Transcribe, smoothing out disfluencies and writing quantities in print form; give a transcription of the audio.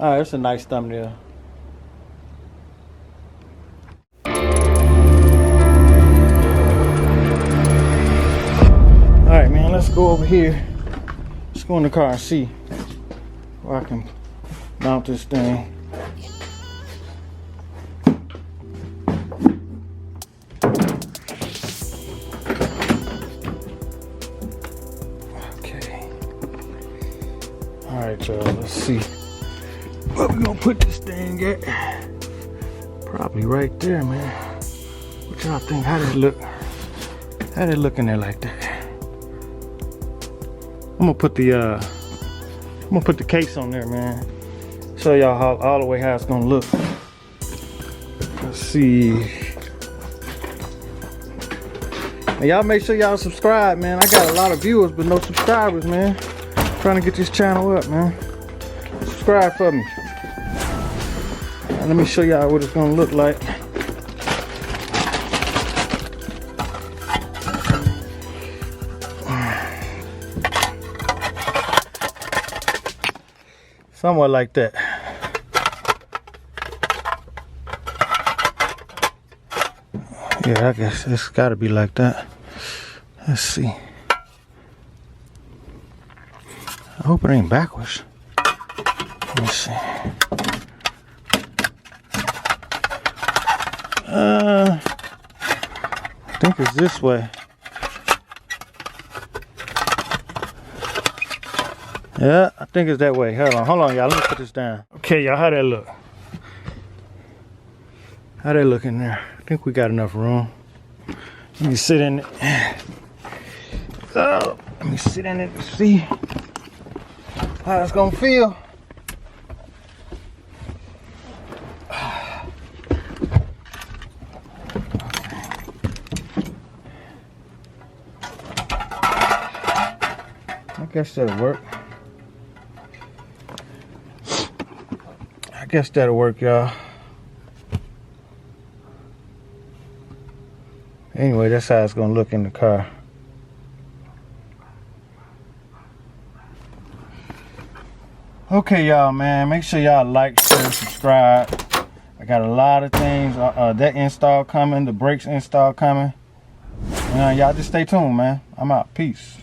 All right, it's a nice thumbnail. All right, man, let's go over here. Let's go in the car and see where I can mount this thing. Okay. All right, y'all, let's see where we gonna put this thing at. Probably right there, man. What y'all think? How does it look? How does it look in there like that? I'm gonna put the case on there, man. Show y'all how all the way how it's gonna look. Let's see. And y'all make sure y'all subscribe, man. I got a lot of viewers but no subscribers, man. Trying to get this channel up, man. Subscribe for me. And let me show y'all what it's gonna look like. Somewhat like that. Yeah, I guess it's gotta be like that. Let's see. I hope it ain't backwards. Let me see. I think it's this way. Yeah, I think it's that way. Hold on, y'all. Let me put this down. Okay, y'all, how that look? How that look in there? I think we got enough room. Let me sit in it. Oh, let me sit in it to see how it's gonna feel. I guess that'll work. I guess that'll work, y'all. Anyway, that's how it's gonna look in the car. Okay, y'all, man, make sure y'all like, share, subscribe. I got a lot of things, that install coming, the brakes install coming. Y'all just stay tuned, man. I'm out. Peace.